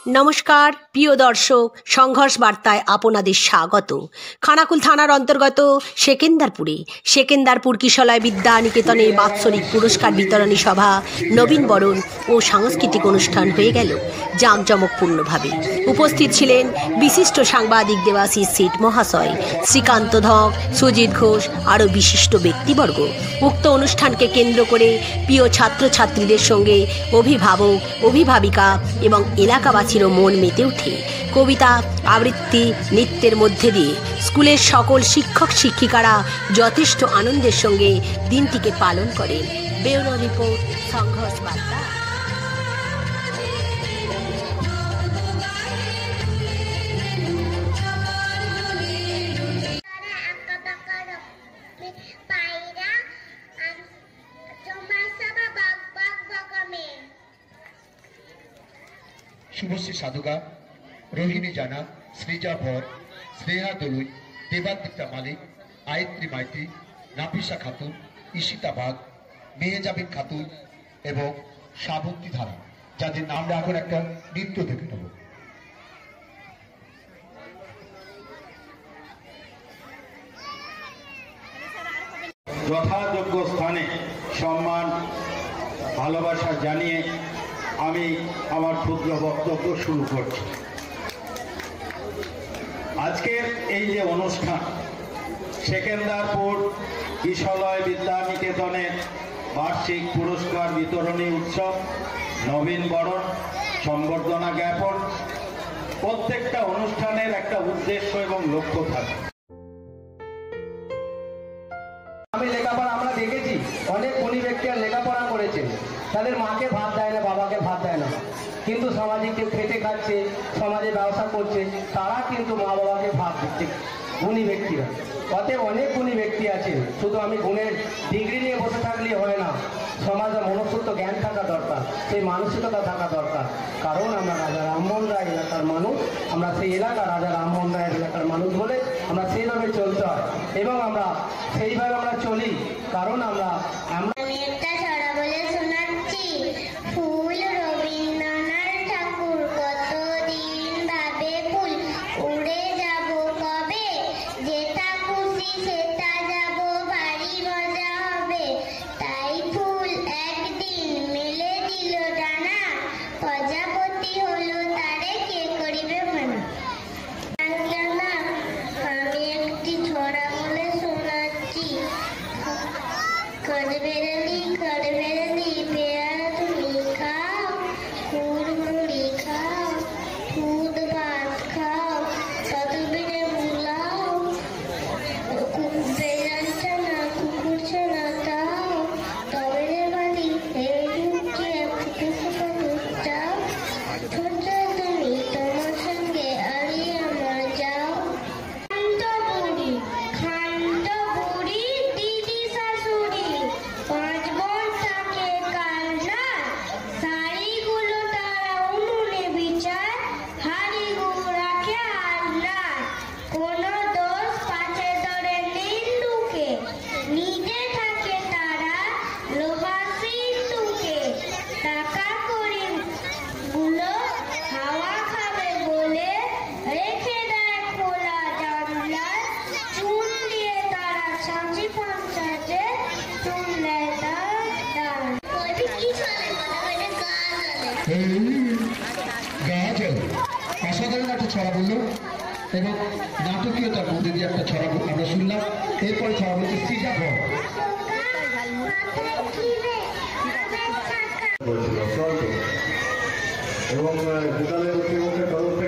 নমস্কার প্রিয় দর্শক, সংঘর্ষ বার্তায় আপনাদের স্বাগত। খানাকুল থানার অন্তর্গত সেকেন্দারপুর কিশলয় বিদ্যা নিকেতনে বাৎসরিক পুরস্কার বিতরণী সভা, নবীন বরণ ও সাংস্কৃতিক অনুষ্ঠান হয়ে গেল জাঁকজমকপূর্ণভাবে। উপস্থিত ছিলেন বিশিষ্ট সাংবাদিক দেবাশিস সিট মহাশয়, শ্রীকান্ত ধক, সুজিত ঘোষ, আরও বিশিষ্ট ব্যক্তিবর্গ। উক্ত অনুষ্ঠানকে কেন্দ্র করে প্রিয় ছাত্রছাত্রীদের সঙ্গে অভিভাবক, অভিভাবিকা এবং এলাকাবাসীরও মন মেতে ওঠে। কবিতা আবৃত্তি, নৃত্যের মধ্যে দিয়ে স্কুলের সকল শিক্ষক শিক্ষিকারা যথেষ্ট আনন্দের সঙ্গে দিনটিকে পালন করেন। ব্যুরো রিপোর্ট, সংঘর্ষ বার্তা। শুভশ্রী সাধুকা, রোহিণী জানা, শ্রীজা ভর, স্নেহা দলুই, দেবাদীপ্তা মালিক, আয়ত্রী মাইতি, নাফিসা খাতুন, ঈশিতা বাগ, মেহেজাবিন খাতুন এবং শ্রাবন্তী ধারা, যাদের নাম এখন একটা নৃত্য দেখে নেব। যথাযোগ্য স্থানে সম্মান ভালোবাসা জানিয়ে আমি আমার ক্ষুদ্র বক্তব্য শুরু করছি। আজকের এই যে অনুষ্ঠান, সেকেন্দারপুর কিশলয় বিদ্যা নিকেতনের বার্ষিক পুরস্কার বিতরণী উৎসব, নবীন বরণ, সংবর্ধনা জ্ঞাপন, প্রত্যেকটা অনুষ্ঠানের একটা উদ্দেশ্য এবং লক্ষ্য থাকে। আমি লেখাপড়া আমরা দেখেছি, অনেক গুণী ব্যক্তি লেখাপড়া করেছে, তাদের মাকে ভাত দেয় না, বাবাকে ভাত দেয় না, কিন্তু সমাজে কেউ খেটে খাচ্ছে, সমাজে ব্যবসা করছে, তারা কিন্তু মা বাবাকে ভাত দিচ্ছে, গুণী ব্যক্তিরা। অতএব অনেক গুণী ব্যক্তি আছে, শুধু আমি গুণের ডিগ্রি নিয়ে বসে থাকলে হয় না, সমাজে মনুষ্যত্ব জ্ঞান থাকা দরকার, সেই মানসিকতা থাকা দরকার। কারণ আমরা রাজা রামমোহন রায় এলাকার মানুষ, আমরা সেই এলাকা রাজা রামমোহন রায় এলাকার মানুষ বলে আমরা সেইভাবে চলতে হয় এবং আমরা সেইভাবে আমরা চলি। কারণ আমরা একটা ছড়া বলে শোনাচ্ছি। ফুল রবীন্দ্রনাথ ঠাকুর, কতদিন ভাবে ফুল উড়ে যাব কবে, যেটা খুশি সেটা যাব, ভারী মজা হবে। তাই ফুল একদিন মেলে দিল ডানা, প্রজাপতি হলো তারে কে করিবে মানা। আমি একটি ছড়া বলে শোনাচ্ছি। খড়বেড়ালি পেয়ারা তুমি খাও, মুড়ি খাও, দুধ ভাত খাও, ততদিনে বুলাও, বেড়াল ছানা কুকুর ছানা তাও, তবে রে বালি যাও, ছোট তুমি তোমার সঙ্গে আড়ি আমার যাও। খান্ত বুড়ি দিদি শাশুড়ি, 5 বোন থাকে কালনা, শাড়িগুলো তারা উনুনে বিছায়, হাড়িগুলো রাখে আলনায়। কোনো দোষ পাছে ধরে নিন্দুকে, নিজে থাকে তারা লোহা সিন্ধুকে। টাকা করি গুলো হাওয়া খাবে বলে রেখে দেয় খোলা জানলায়, চুন দিয়ে তারা সাঁচি পঞ্চায়েতে শুনলে তার ডাল। কি চলে মনে হয় গা চলে। অসাধারণ একটা ছড়া বললো এবং নাটকীয়তার মধ্যে দিয়ে একটা ছড়া আমরা শুনলাম। এরপরে ছড়া বলছে শ্রীজা ভর। এবং বিদ্যালয় কর্তৃপক্ষের তরফ থেকে